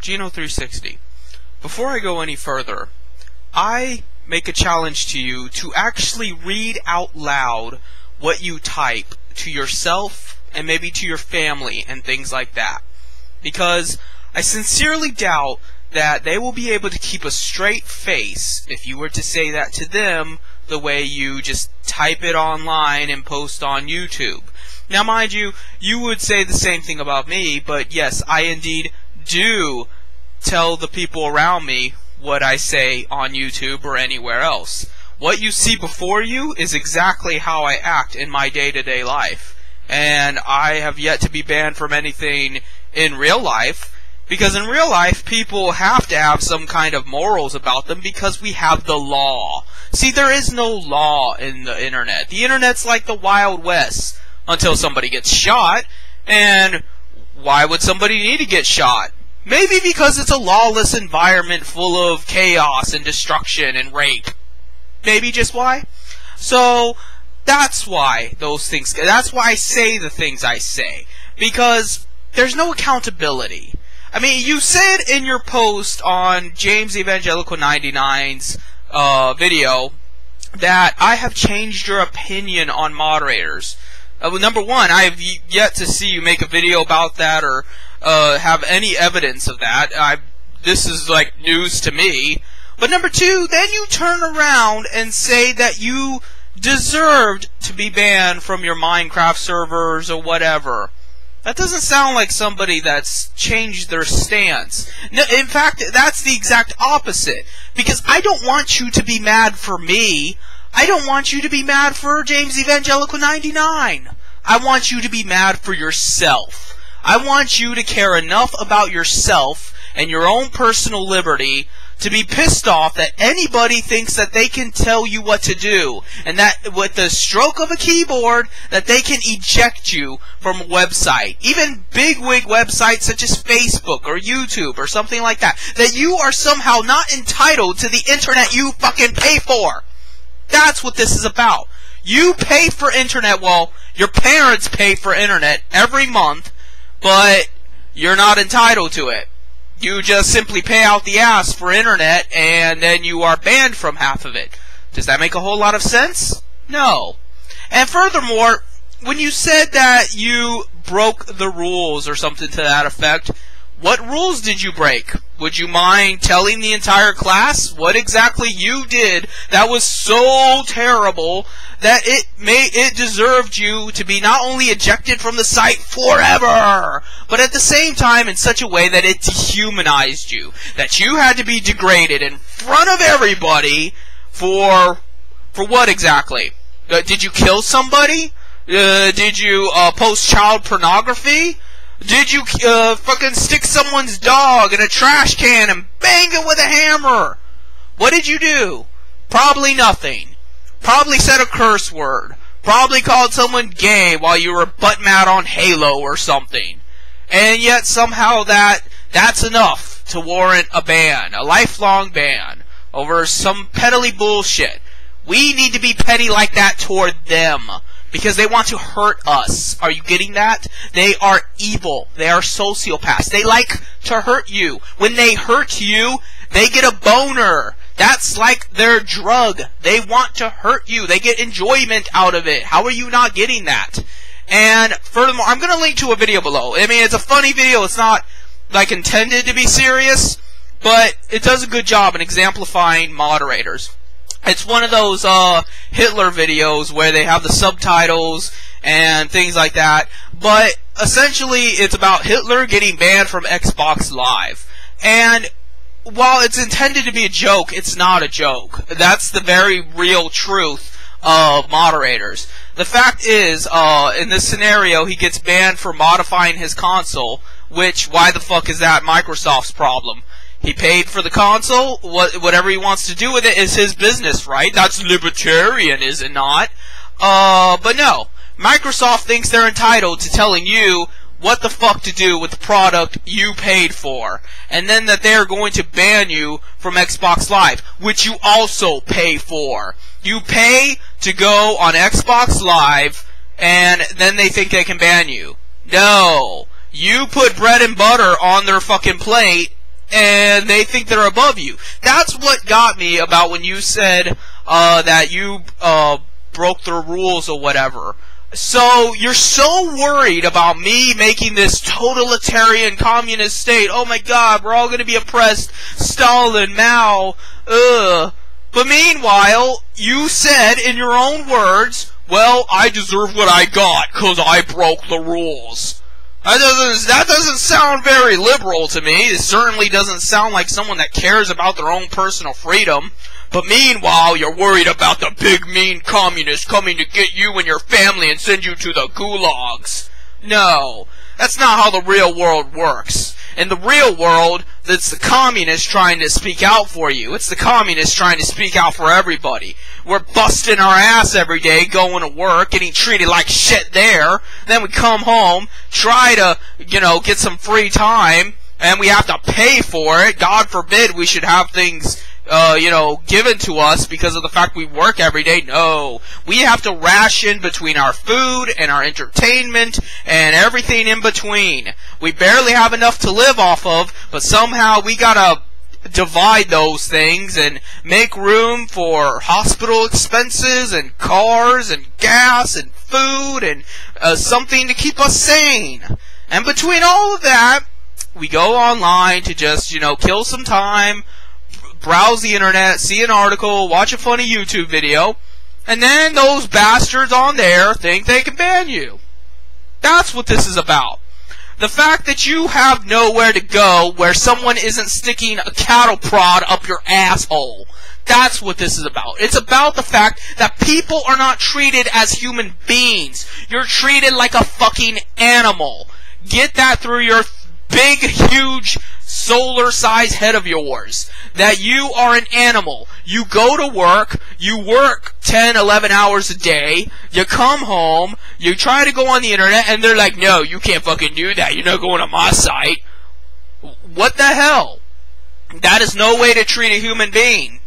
geno360. Before I go any further, I make a challenge to you to actually read out loud what you type to yourself and maybe to your family and things like that. Because I sincerely doubt that they will be able to keep a straight face if you were to say that to them the way you just type it online and post on YouTube. Now mind you, you would say the same thing about me, but yes, I indeed do tell the people around me what I say on YouTube or anywhere else. What you see before you is exactly how I act in my day-to-day life. And I have yet to be banned from anything in real life, because in real life people have to have some kind of morals about them because we have the law. See, there is no law in the internet. The internet's like the Wild West until somebody gets shot. And why would somebody need to get shot? Maybe because it's a lawless environment full of chaos and destruction and rape. Maybe just why? So that's why that's why I say the things I say. Because there's no accountability. I mean, you said in your post on James Evangelical 99's video that I have changed your opinion on moderators. Number one, I have yet to see you make a video about that or have any evidence of that. This is like news to me. But number two, then you turn around and say that you deserved to be banned from your Minecraft servers or whatever. That doesn't sound like somebody that's changed their stance. No, in fact, that's the exact opposite. Because I don't want you to be mad for me. I don't want you to be mad for James Evangelical 99. I want you to be mad for yourself. I want you to care enough about yourself and your own personal liberty to be pissed off that anybody thinks that they can tell you what to do, and that with the stroke of a keyboard that they can eject you from a website, even bigwig websites such as Facebook or YouTube or something like that, that you are somehow not entitled to the internet you fucking pay for. That's what this is about. You pay for internet, well, your parents pay for internet every month, but you're not entitled to it. You just simply pay out the ass for internet, and then you are banned from half of it. Does that make a whole lot of sense? No. And furthermore, when you said that you broke the rules or something to that effect, what rules did you break? Would you mind telling the entire class what exactly you did that was so terrible that it deserved you to be not only ejected from the site forever, but at the same time in such a way that it dehumanized you, that you had to be degraded in front of everybody for what exactly? Did you kill somebody? Did you post child pornography? Did you fucking stick someone's dog in a trash can and bang it with a hammer? What did you do? Probably nothing. Probably said a curse word. Probably called someone gay while you were butt mad on Halo or something. And yet somehow that's enough to warrant a ban, a lifelong ban, over some petty bullshit. We need to be petty like that toward them, because they want to hurt us. Are you getting that? They are evil. They are sociopaths. They like to hurt you. When they hurt you, they get a boner. That's like their drug. They want to hurt you. They get enjoyment out of it. How are you not getting that? And furthermore, I'm going to link to a video below. I mean, it's a funny video. It's not like intended to be serious, but it does a good job in exemplifying moderators. It's one of those Hitler videos where they have the subtitles and things like that. But essentially, it's about Hitler getting banned from Xbox Live. And while it's intended to be a joke, it's not a joke. That's the very real truth of moderators. The fact is, in this scenario, he gets banned for modifying his console, which, why the fuck is that Microsoft's problem? He paid for the console. Whatever he wants to do with it is his business, right? That's libertarian, is it not? But no. Microsoft thinks they're entitled to telling you what the fuck to do with the product you paid for. And then that they're going to ban you from Xbox Live, which you also pay for. You pay to go on Xbox Live, and then they think they can ban you. No. You put bread and butter on their fucking plate, and they think they're above you. That's what got me about when you said that you broke the rules or whatever. So, you're so worried about me making this totalitarian communist state. Oh my god, we're all gonna be oppressed. Stalin, Mao, But meanwhile, you said in your own words, well, I deserve what I got, 'cause I broke the rules. That doesn't sound very liberal to me. It certainly doesn't sound like someone that cares about their own personal freedom. But meanwhile, you're worried about the big mean communists coming to get you and your family and send you to the gulags. No, that's not how the real world works. In the real world, it's the communists trying to speak out for you. It's the communists trying to speak out for everybody. We're busting our ass every day, going to work, getting treated like shit there. Then we come home, try to, get some free time, and we have to pay for it. God forbid we should have things given to us because of the fact we work every day. No. We have to ration between our food and our entertainment and everything in between. We barely have enough to live off of, but somehow we gotta divide those things and make room for hospital expenses and cars and gas and food and something to keep us sane. And between all of that, we go online to just, kill some time, browse the internet, see an article, watch a funny YouTube video, and then those bastards on there think they can ban you. That's what this is about. The fact that you have nowhere to go where someone isn't sticking a cattle prod up your asshole. That's what this is about. It's about the fact that people are not treated as human beings. You're treated like a fucking animal. Get that through your big, huge, solar-sized head of yours. That you are an animal. You go to work, you work 10, 11 hours a day, you come home, you try to go on the internet, and they're like, no, you can't fucking do that, you're not going on my site. What the hell? That is no way to treat a human being.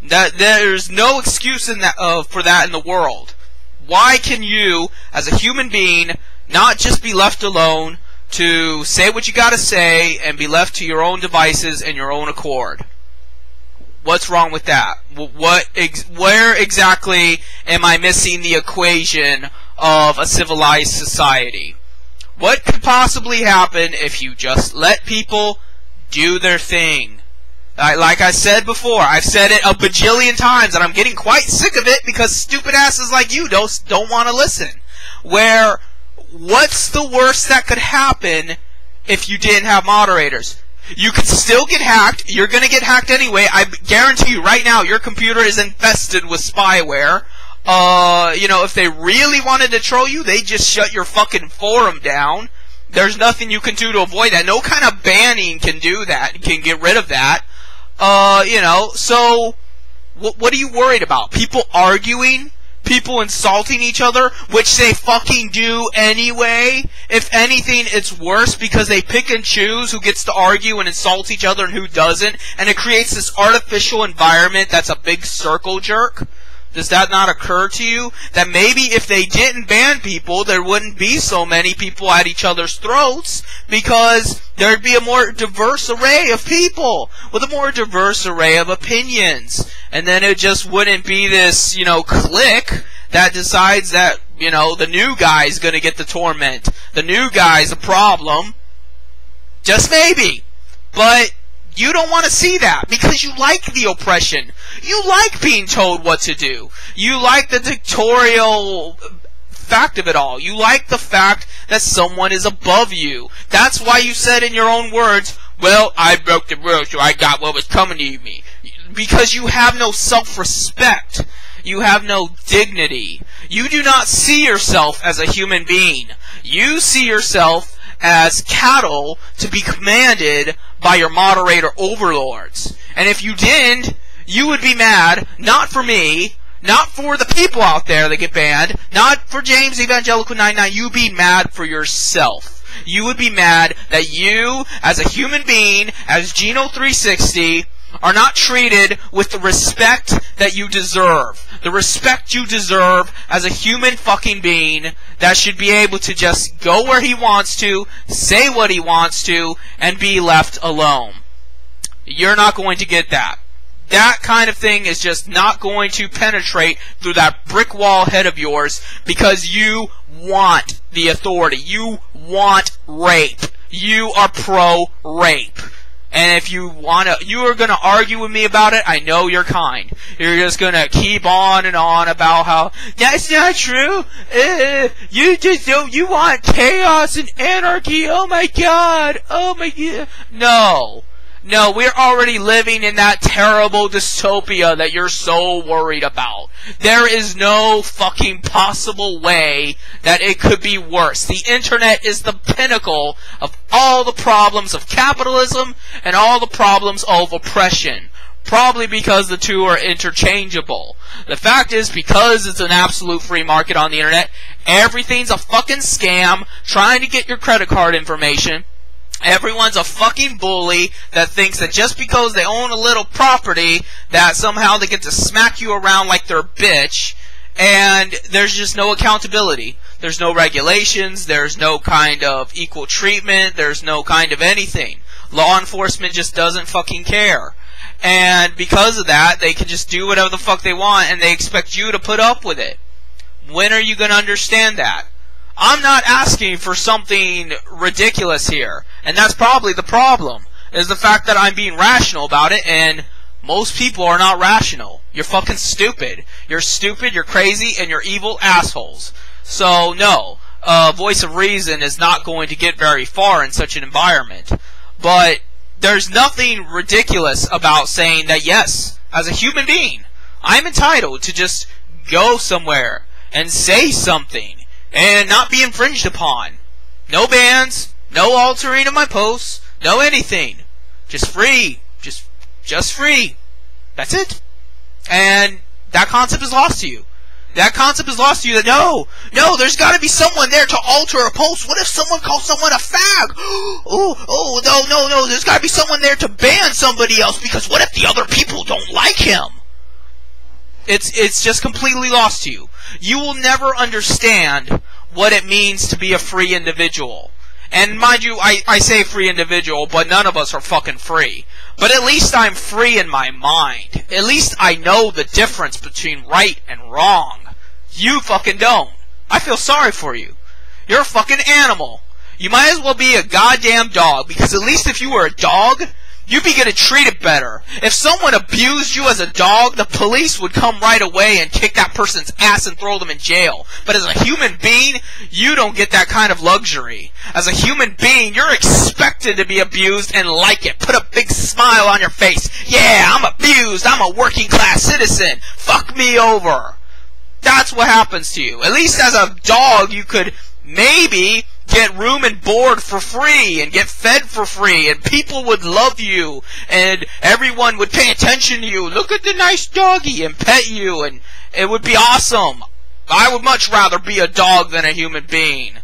There's no excuse for that in the world. Why can you, as a human being, not just be left alone to say what you gotta say and be left to your own devices and your own accord? What's wrong with that? Where exactly am I missing the equation of a civilized society? What could possibly happen if you just let people do their thing? Like I said before, I've said it a bajillion times, and I'm getting quite sick of it because stupid asses like you don't want to listen. What's the worst that could happen if you didn't have moderators? You could still get hacked. You're going to get hacked anyway. I guarantee you right now your computer is infested with spyware. If they really wanted to troll you, they'd just shut your fucking forum down. There's nothing you can do to avoid that. No kind of banning can do that, can get rid of that. So what are you worried about? People arguing? People insulting each other, which they fucking do anyway. If anything, it's worse because they pick and choose who gets to argue and insult each other and who doesn't, and it creates this artificial environment that's a big circle jerk. Does that not occur to you? That maybe if they didn't ban people, there wouldn't be so many people at each other's throats, because there'd be a more diverse array of people, with a more diverse array of opinions. And then it just wouldn't be this, clique that decides that, the new guy's gonna get the torment. The new guy's a problem. Just maybe. But you don't want to see that because you like the oppression. You like being told what to do. You like the dictatorial fact of it all. You like the fact that someone is above you. That's why you said in your own words, well, I broke the rules, so I got what was coming to me. Because you have no self-respect. You have no dignity. You do not see yourself as a human being. You see yourself as cattle to be commanded by your moderator overlords. And if you didn't, you would be mad, not for me, not for the people out there that get banned, not for James Evangelical 99, you'd be mad for yourself. You would be mad that you, as a human being, as geno360, are not treated with the respect that you deserve. The respect you deserve as a human fucking being that should be able to just go where he wants to, say what he wants to, and be left alone. You're not going to get that. That kind of thing is just not going to penetrate through that brick wall head of yours because you want the authority. You want rape. You are pro-rape. And if you are going to argue with me about it, I know you're kind. You're just going to keep on and on about how, that's not true. You want chaos and anarchy. Oh my God. Oh my God. No, we're already living in that terrible dystopia that you're so worried about. There is no fucking possible way that it could be worse. The internet is the pinnacle of all the problems of capitalism and all the problems of oppression. Probably because the two are interchangeable. The fact is, because it's an absolute free market on the internet, everything's a fucking scam trying to get your credit card information. Everyone's a fucking bully that thinks that just because they own a little property, that somehow they get to smack you around like they're a bitch, and there's just no accountability. There's no regulations, there's no kind of equal treatment, there's no kind of anything. Law enforcement just doesn't fucking care. And because of that, they can just do whatever the fuck they want, and they expect you to put up with it. When are you going to understand that? I'm not asking for something ridiculous here, and that's probably the problem, is the fact that I'm being rational about it, and most people are not rational. You're fucking stupid. You're stupid, you're crazy, and you're evil assholes. So, no, voice of reason is not going to get very far in such an environment. But there's nothing ridiculous about saying that, yes, as a human being, I'm entitled to just go somewhere and say something and not be infringed upon. No bans, no altering of my posts, no anything. Just free. Just free. That's it. And that concept is lost to you. That concept is lost to you that no, there's got to be someone there to alter a post. What if someone calls someone a fag? No, there's got to be someone there to ban somebody else because what if the other people don't like him? It's just completely lost to you. You will never understand what it means to be a free individual. And mind you, I say free individual, but none of us are fucking free. But at least I'm free in my mind. At least I know the difference between right and wrong. You fucking don't. I feel sorry for you. You're a fucking animal. You might as well be a goddamn dog, because at least if you were a dog, you'd be getting treated better. If someone abused you as a dog, the police would come right away and kick that person's ass and throw them in jail. But as a human being, you don't get that kind of luxury. As a human being, you're expected to be abused and like it. Put a big smile on your face. Yeah, I'm abused. I'm a working class citizen. Fuck me over. That's what happens to you. At least as a dog, you could maybe get room and board for free and get fed for free, and people would love you and everyone would pay attention to you. Look at the nice doggy, and pet you, and it would be awesome. I would much rather be a dog than a human being,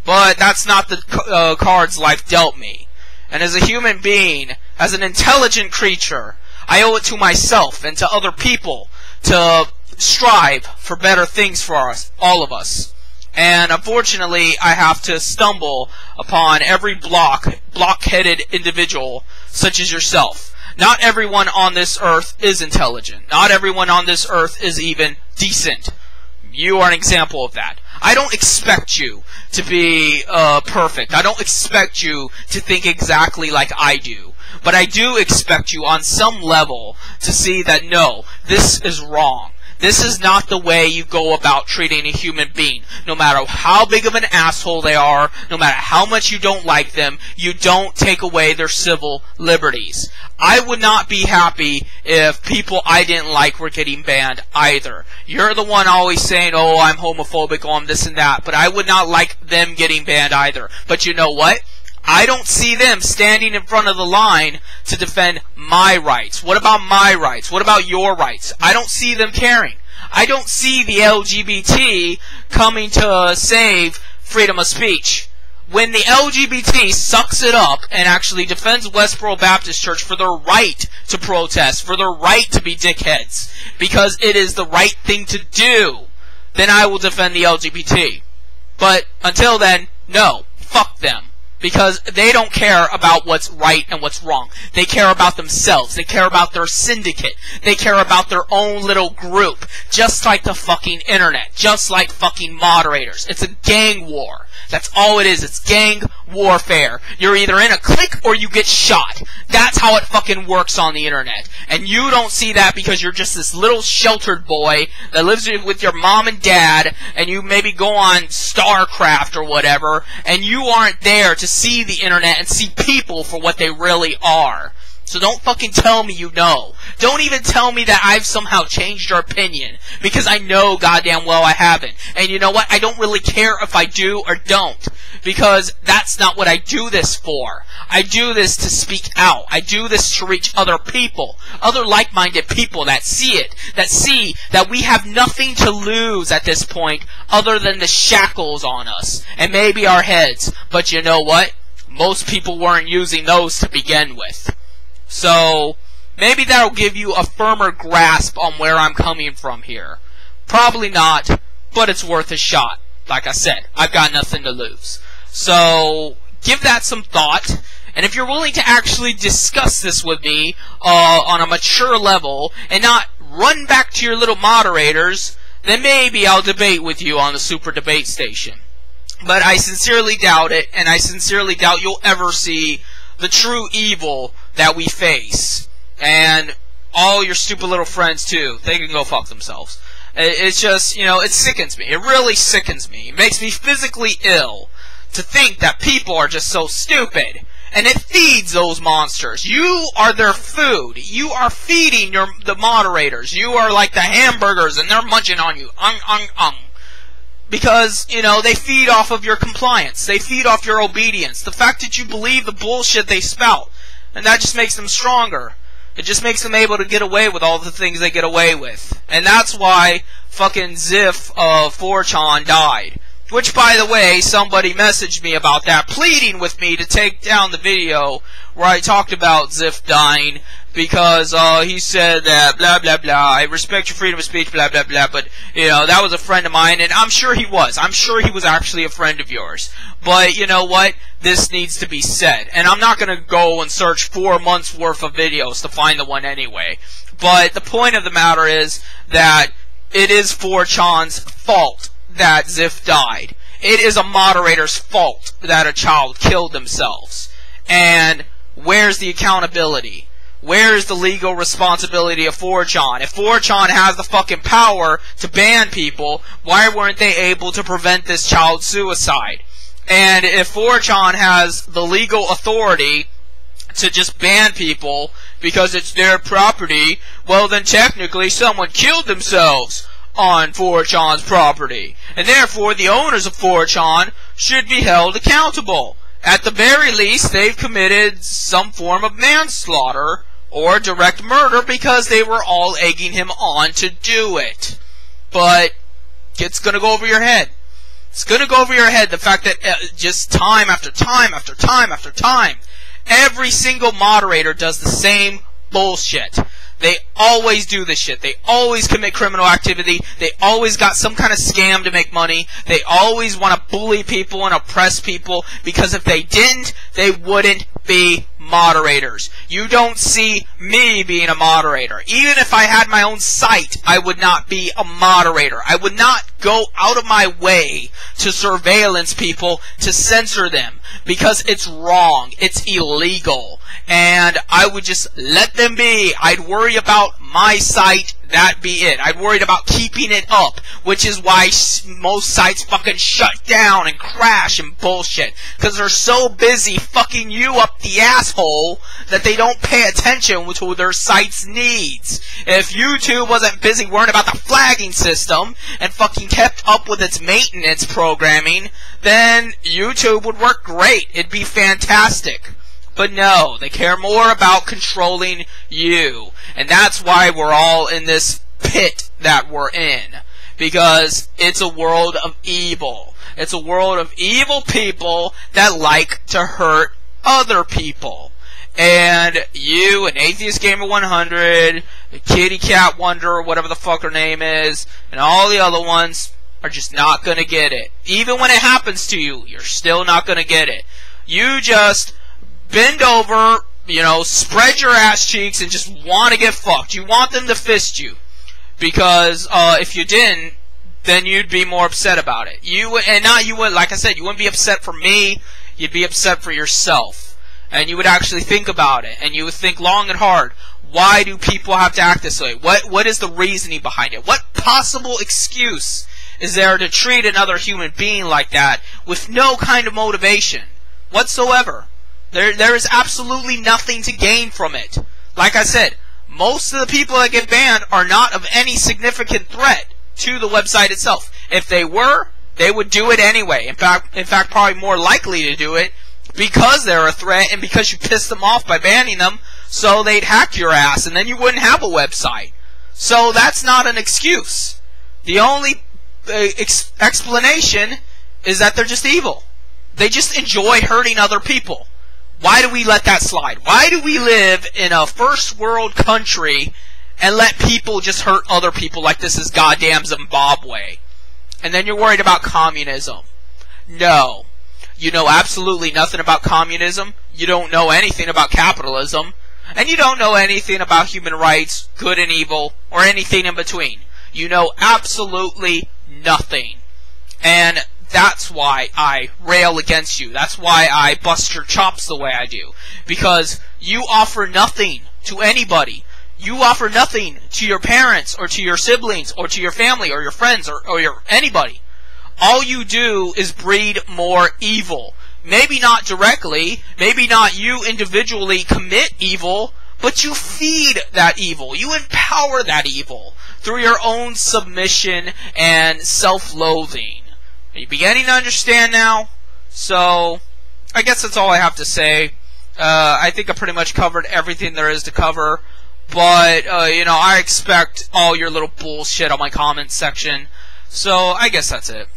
but that's not the cards life dealt me. And as a human being, as an intelligent creature, I owe it to myself and to other people to strive for better things for us, all of us. And unfortunately, I have to stumble upon every block-headed individual such as yourself. Not everyone on this earth is intelligent. Not everyone on this earth is even decent. You are an example of that. I don't expect you to be perfect. I don't expect you to think exactly like I do. But I do expect you on some level to see that no, this is wrong. This is not the way you go about treating a human being. No matter how big of an asshole they are, no matter how much you don't like them, you don't take away their civil liberties. I would not be happy if people I didn't like were getting banned either. You're the one always saying, oh, I'm homophobic, oh, I'm this and that, but I would not like them getting banned either. But you know what? I don't see them standing in front of the line to defend my rights. What about my rights? What about your rights? I don't see them caring. I don't see the LGBT coming to save freedom of speech. When the LGBT sucks it up and actually defends Westboro Baptist Church for their right to protest, for their right to be dickheads, because it is the right thing to do, then I will defend the LGBT. But until then, no. Fuck them. Because they don't care about what's right and what's wrong. They care about themselves. They care about their syndicate. They care about their own little group. Just like the fucking internet. Just like fucking moderators. It's a gang war. That's all it is. It's gang warfare. You're either in a clique or you get shot. That's how it fucking works on the internet. And you don't see that because you're just this little sheltered boy that lives with your mom and dad, and you maybe go on StarCraft or whatever, and you aren't there to see the internet and see people for what they really are. So don't fucking tell me you know. Don't even tell me that I've somehow changed your opinion, because I know goddamn well I haven't. And you know what? I don't really care if I do or don't, because that's not what I do this for. I do this to speak out. I do this to reach other people, other like-minded people that see it, that see that we have nothing to lose at this point other than the shackles on us, and maybe our heads. But you know what? Most people weren't using those to begin with. So, maybe that'll give you a firmer grasp on where I'm coming from here. Probably not, but it's worth a shot. Like I said, I've got nothing to lose. So, give that some thought. And if you're willing to actually discuss this with me on a mature level, and not run back to your little moderators, then maybe I'll debate with you on the Super Debate Station. But I sincerely doubt it, and I sincerely doubt you'll ever see the true evil that we face. And all your stupid little friends too, they can go fuck themselves. It's just, you know, it sickens me. It really sickens me. It makes me physically ill to think that people are just so stupid. And it feeds those monsters. You are their food. You are feeding the moderators. You are like the hamburgers and they're munching on you. Because, you know, they feed off of your compliance. They feed off your obedience. The fact that you believe the bullshit they spout. And that just makes them stronger. It just makes them able to get away with all the things they get away with. And that's why fucking Ziff of 4chan died. Which, by the way, somebody messaged me about that, pleading with me to take down the video where I talked about Ziff dying, because he said that blah blah blah, I respect your freedom of speech, blah blah blah, but you know, that was a friend of mine, and I'm sure he was. I'm sure he was actually a friend of yours. But you know what? This needs to be said. And I'm not gonna go and search 4 months worth of videos to find the one anyway. But the point of the matter is that it is 4chan's fault that Ziff died. It is a moderator's fault that a child killed themselves. And where's the accountability? Where is the legal responsibility of 4chan? If 4chan has the fucking power to ban people, why weren't they able to prevent this child suicide? And if 4chan has the legal authority to just ban people because it's their property, well then technically someone killed themselves on 4chan's property. And therefore the owners of 4chan should be held accountable. At the very least, they've committed some form of manslaughter or direct murder because they were all egging him on to do it. But it's going to go over your head. It's going to go over your head, the fact that just time after time after time after time, every single moderator does the same bullshit. They always do this shit. They always commit criminal activity. They always got some kind of scam to make money. They always want to bully people and oppress people, because if they didn't, they wouldn't be moderators. You don't see me being a moderator. Even if I had my own site, I would not be a moderator. I would not go out of my way to surveillance people, to censor them, because it's wrong. It's illegal. And I would just let them be. I'd worry about my site, that be it. I'd worried about keeping it up, which is why most sites fucking shut down and crash and bullshit, because they're so busy fucking you up the asshole that they don't pay attention to their site's needs. If YouTube wasn't busy worrying about the flagging system and fucking kept up with its maintenance programming, then YouTube would work great. It'd be fantastic. But no, they care more about controlling you. And that's why we're all in this pit that we're in. Because it's a world of evil. It's a world of evil people that like to hurt other people. And you, and Atheist Gamer 100, Kitty Cat Wonder, or whatever the fuck her name is, and all the other ones are just not gonna get it. Even when it happens to you, you're still not gonna get it. You just bend over, you know, spread your ass cheeks and just want to get fucked. You want them to fist you. Because if you didn't, then you'd be more upset about it. You would, like I said, you wouldn't be upset for me, you'd be upset for yourself. And you would actually think about it, and you would think long and hard. Why do people have to act this way? What is the reasoning behind it? What possible excuse is there to treat another human being like that with no kind of motivation whatsoever? There is absolutely nothing to gain from it. Like I said, most of the people that get banned are not of any significant threat to the website itself. If they were, they would do it anyway. In fact, probably more likely to do it because they're a threat and because you pissed them off by banning them, so they'd hack your ass and then you wouldn't have a website. So that's not an excuse. The only explanation is that they're just evil. They just enjoy hurting other people. Why do we let that slide? Why do we live in a first world country and let people just hurt other people like this is goddamn Zimbabwe? And then you're worried about communism. No. You know absolutely nothing about communism. You don't know anything about capitalism. And you don't know anything about human rights, good and evil, or anything in between. You know absolutely nothing. And that's why I rail against you. That's why I bust your chops the way I do. Because you offer nothing to anybody. You offer nothing to your parents, or to your siblings, or to your family, or your friends, or your anybody. All you do is breed more evil. Maybe not directly, maybe not you individually commit evil, but you feed that evil. You empower that evil through your own submission and self-loathing. Are you beginning to understand now? So, I guess that's all I have to say. I think I pretty much covered everything there is to cover. But, you know, I expect all your little bullshit on my comments section. So, I guess that's it.